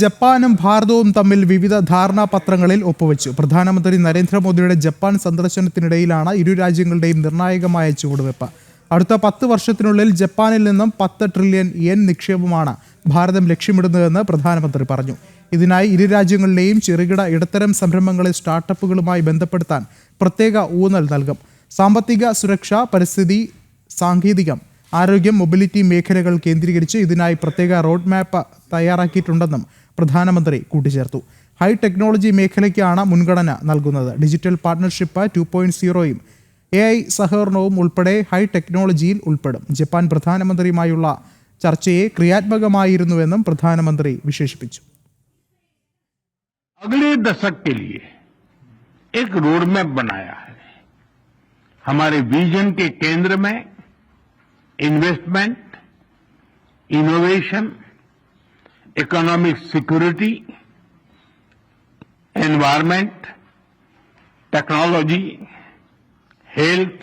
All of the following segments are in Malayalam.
ജപ്പാനും ഭാരതവും തമ്മിൽ വിവിധ ധാരണാപത്രങ്ങളിൽ ഒപ്പുവെച്ചു. പ്രധാനമന്ത്രി നരേന്ദ്രമോദിയുടെ ജപ്പാൻ സന്ദർശനത്തിനിടയിലാണ് ഇരു രാജ്യങ്ങളുടെയും നിർണായകമായ ചുവടുവെപ്പ്. അടുത്ത 10 വർഷത്തിനുള്ളിൽ ജപ്പാനിൽ നിന്നും 10 ട്രില്യൺ യെൻ നിക്ഷേപമാണ് ഭാരതം ലക്ഷ്യമിടുന്നതെന്ന് പ്രധാനമന്ത്രി പറഞ്ഞു. ഇതിനായി ഇരു രാജ്യങ്ങളിലെയും ചെറുകിട ഇടത്തരം സംരംഭങ്ങളെ സ്റ്റാർട്ടപ്പുകളുമായി ബന്ധപ്പെടുത്താൻ പ്രത്യേക ഊന്നൽ നൽകും. സാമ്പത്തിക സുരക്ഷ, പരിസ്ഥിതി, സാങ്കേതികം, ആരോഗ്യം, മൊബിലിറ്റി മേഖലകൾ കേന്ദ്രീകരിച്ച് ഇതിനായി പ്രത്യേക റോഡ് മാപ്പ് തയ്യാറാക്കിയിട്ടുണ്ടെന്നും പ്രധാനമന്ത്രി കൂട്ടിച്ചേർത്തു. ഹൈ ടെക്നോളജി മേഖലയ്ക്കാണ് മുൻഗണന നൽകുന്നത്. ഡിജിറ്റൽ പാർട്ട്ണർഷിപ്പ് 2.0യും AI സഹകരണവും ഉൾപ്പെടെ ഹൈ ടെക്നോളജിയിൽ ഉൾപ്പെടും. ജപ്പാൻ പ്രധാനമന്ത്രിയുമായുള്ള ചർച്ചയെ ക്രിയാത്മകമായിരുന്നുവെന്നും പ്രധാനമന്ത്രി വിശേഷിപ്പിച്ചു. अगले दशक के लिए एक रोड मैप बनाया है. हमारे विजन के केंद्र में investment, innovation, economic security, environment, technology, health,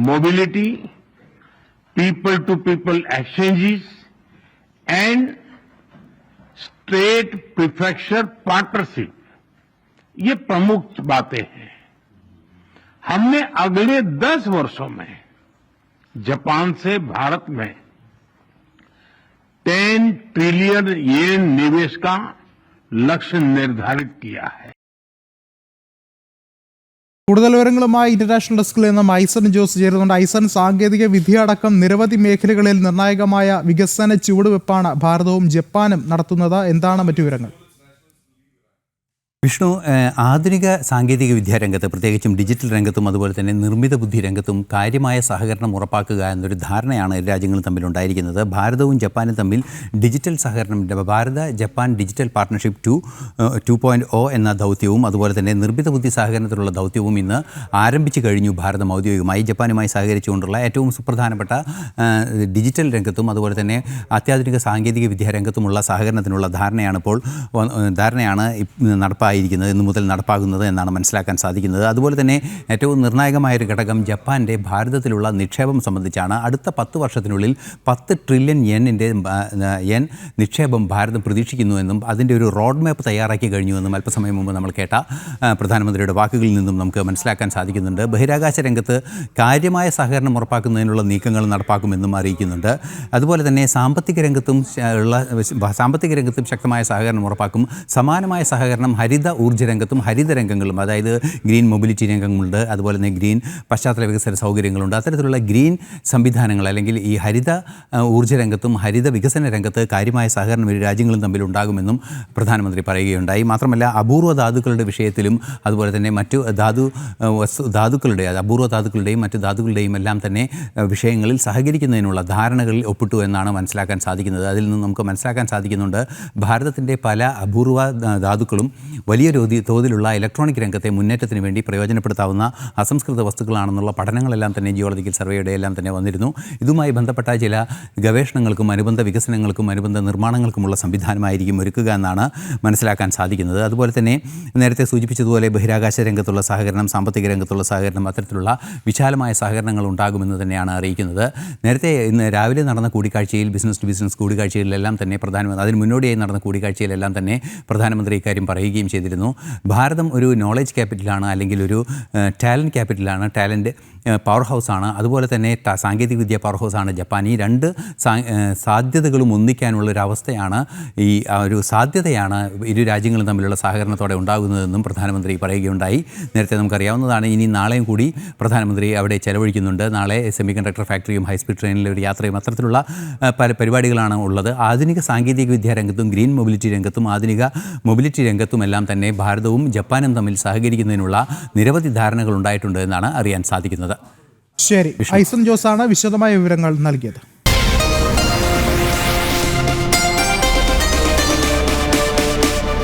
mobility, people to people exchanges and state prefecture partnership, ये प्रमुख बातें हैं. हमने अगले 10 वर्षों में जापान से भारत में 10 ट्रिलियन येन निवेश का लक्ष्य निर्धारित किया है. കൂടുതൽ വിവരങ്ങളുമായി ഇന്റർനാഷണൽ ഡെസ്കിൽ നിന്നും ഐസൺ ജോസ് ചേരുന്നുണ്ട്. ഐസൺ, സാങ്കേതിക വിദ്യ അടക്കം നിരവധി മേഖലകളിൽ നിർണായകമായ വികസന ചുവടുവെപ്പാണ് ഭാരതവും ജപ്പാനും നടത്തുന്നത്. എന്താണ് മറ്റു വിവരങ്ങൾ? വിഷ്ണു, ആധുനിക സാങ്കേതിക വിദ്യാ രംഗത്ത്, പ്രത്യേകിച്ചും ഡിജിറ്റൽ രംഗത്തും അതുപോലെ തന്നെ നിർമ്മിത ബുദ്ധി രംഗത്തും കാര്യമായ സഹകരണം ഉറപ്പാക്കുക എന്നൊരു ധാരണയാണ് ഇരു രാജ്യങ്ങളും തമ്മിലുണ്ടായിരിക്കുന്നത്. ഭാരതവും ജപ്പാനും തമ്മിൽ ഡിജിറ്റൽ സഹകരണം, ഭാരത ജപ്പാൻ ഡിജിറ്റൽ പാർട്ട്ണർഷിപ്പ് 2.0 എന്ന ദൗത്യവും അതുപോലെ തന്നെ നിർമ്മിത ബുദ്ധി സഹകരണത്തിലുള്ള ദൗത്യവും ഇന്ന് ആരംഭിച്ചു കഴിഞ്ഞു. ഭാരതം ഔദ്യോഗികമായി ജപ്പാനുമായി സഹകരിച്ചുകൊണ്ടുള്ള ഏറ്റവും സുപ്രധാനപ്പെട്ട ഡിജിറ്റൽ രംഗത്തും അതുപോലെ തന്നെ അത്യാധുനിക സാങ്കേതിക വിദ്യാ രംഗത്തുമുള്ള സഹകരണത്തിനുള്ള ധാരണയാണ് ഇന്നു മുതൽ നടപ്പാകുന്നത് എന്നാണ് മനസ്സിലാക്കാൻ സാധിക്കുന്നത്. അതുപോലെ തന്നെ ഏറ്റവും നിർണായകമായൊരു ഘടകം ജപ്പാൻ്റെ ഭാരതത്തിലുള്ള നിക്ഷേപം സംബന്ധിച്ചാണ്. അടുത്ത 10 വർഷത്തിനുള്ളിൽ 10 ട്രില്യൺ യെൻ നിക്ഷേപം ഭാരതം പ്രതീക്ഷിക്കുന്നുവെന്നും അതിൻ്റെ ഒരു റോഡ് മാപ്പ് തയ്യാറാക്കി കഴിഞ്ഞുവെന്നും അല്പസമയം മുമ്പ് നമ്മൾ കേട്ട പ്രധാനമന്ത്രിയുടെ വാക്കുകളിൽ നിന്നും നമുക്ക് മനസ്സിലാക്കാൻ സാധിക്കുന്നുണ്ട്. ബഹിരാകാശ രംഗത്ത് കാര്യമായ സഹകരണം ഉറപ്പാക്കുന്നതിനുള്ള നീക്കങ്ങൾ നടപ്പാക്കുമെന്നും അറിയിക്കുന്നുണ്ട്. അതുപോലെ തന്നെ സാമ്പത്തിക രംഗത്തും ശക്തമായ സഹകരണം ഉറപ്പാക്കും. സമാനമായ സഹകരണം ഹരിത ഊർജ്ജ രംഗത്തും ഹരിത രംഗങ്ങളും, അതായത് ഗ്രീൻ മൊബിലിറ്റി രംഗങ്ങളുണ്ട്, അതുപോലെ തന്നെ ഗ്രീൻ പശ്ചാത്തല വികസന സൗകര്യങ്ങളുണ്ട്. അത്തരത്തിലുള്ള ഗ്രീൻ സംവിധാനങ്ങൾ അല്ലെങ്കിൽ ഈ ഹരിത ഊർജ്ജ രംഗത്തും ഹരിത വികസന രംഗത്ത് കാര്യമായ സഹകരണം ഇരു രാജ്യങ്ങളും തമ്മിൽ ഉണ്ടാകുമെന്നും പ്രധാനമന്ത്രി പറയുകയുണ്ടായി. മാത്രമല്ല അപൂർവ ധാതുക്കളുടെ വിഷയത്തിലും അതുപോലെ തന്നെ മറ്റു അപൂർവ ധാതുക്കളുടെയും മറ്റു ധാതുക്കളുടെയും എല്ലാം തന്നെ വിഷയങ്ങളിൽ സഹകരിക്കുന്നതിനുള്ള ധാരണകളിൽ ഒപ്പിട്ടു എന്നാണ് മനസ്സിലാക്കാൻ സാധിക്കുന്നത്. അതിൽ നിന്ന് നമുക്ക് മനസ്സിലാക്കാൻ സാധിക്കുന്നുണ്ട് ഭാരതത്തിൻ്റെ പല അപൂർവ ധാതുക്കളും വലിയ തോതിലുള്ള ഇലക്ട്രോണിക് രംഗത്തെ മുന്നേറ്റത്തിന് വേണ്ടി പ്രയോജനപ്പെടുത്താവുന്ന അസംസ്കൃത വസ്തുക്കളാണെന്നുള്ള പഠനങ്ങളെല്ലാം തന്നെ ജിയോളജിക്കൽ സർവേയുടെ എല്ലാം തന്നെ വന്നിരുന്നു. ഇതുമായി ബന്ധപ്പെട്ട ചില ഗവേഷണങ്ങൾക്കും അനുബന്ധ വികസനങ്ങൾക്കും അനുബന്ധ നിർമ്മാണങ്ങൾക്കുമുള്ള സംവിധാനമായിരിക്കും ഒരുക്കുക എന്നാണ് മനസ്സിലാക്കാൻ സാധിക്കുന്നത്. അതുപോലെ തന്നെ നേരത്തെ സൂചിപ്പിച്ചതുപോലെ ബഹിരാകാശ രംഗത്തുള്ള സഹകരണം, സാമ്പത്തിക രംഗത്തുള്ള സഹകരണം, അത്തരത്തിലുള്ള വിശാലമായ സഹകരണങ്ങൾ ഉണ്ടാകുമെന്ന് തന്നെയാണ് അറിയിക്കുന്നത്. നേരത്തെ ഇന്ന് രാവിലെ നടന്ന കൂടിക്കാഴ്ചയിൽ, ബിസിനസ് ടു ബിസിനസ് കൂടിക്കാഴ്ചയിലെല്ലാം തന്നെ അതിന് മുന്നോടിയായി നടന്ന കൂടിക്കാഴ്ചയിലെല്ലാം തന്നെ പ്രധാനമന്ത്രി ഇക്കാര്യം പറയുകയും ചെയ്തിരുന്നു. ഭാരതം ഒരു നോളജ് ക്യാപിറ്റലാണ്, അല്ലെങ്കിൽ ഒരു ടാലൻറ്റ് ക്യാപിറ്റലാണ്, ടാലൻറ്റ് പവർ ഹൗസാണ്. അതുപോലെ തന്നെ സാങ്കേതിക വിദ്യ പവർ ഹൗസാണ് ജപ്പാൻ. ഈ രണ്ട് സാധ്യതകളും ഒന്നിക്കാനുള്ളൊരവസ്ഥയാണ്, ഒരു സാധ്യതയാണ് ഇരു രാജ്യങ്ങളും തമ്മിലുള്ള സഹകരണത്തോടെ ഉണ്ടാകുന്നതെന്നും പ്രധാനമന്ത്രി പറയുകയുണ്ടായി. നേരത്തെ നമുക്കറിയാവുന്നതാണ്, ഇനി നാളെയും കൂടി പ്രധാനമന്ത്രി അവിടെ ചെലവഴിക്കുന്നുണ്ട്. നാളെ സെമി കണ്ടക്ടർ ഫാക്ടറിയും ഹൈസ്പീഡ് ട്രെയിനിലെ ഒരു യാത്രയും അത്തരത്തിലുള്ള പല പരിപാടികളാണ് ഉള്ളത്. ആധുനിക സാങ്കേതിക വിദ്യാ രംഗത്തും ഗ്രീൻ മൊബിലിറ്റി രംഗത്തും ആധുനിക മൊബിലിറ്റി രംഗത്തുമെല്ലാം തന്നെ ഭാരതവും ജപ്പാനും തമ്മിൽ സഹകരിക്കുന്നതിനുള്ള നിരവധി ധാരണകൾ ഉണ്ടായിട്ടുണ്ട് എന്നാണ് അറിയാൻ സാധിക്കുന്നത്. ശരി, ഐസൺ ജോസാണ് വിശദമായ വിവരങ്ങൾ നൽകിയത്.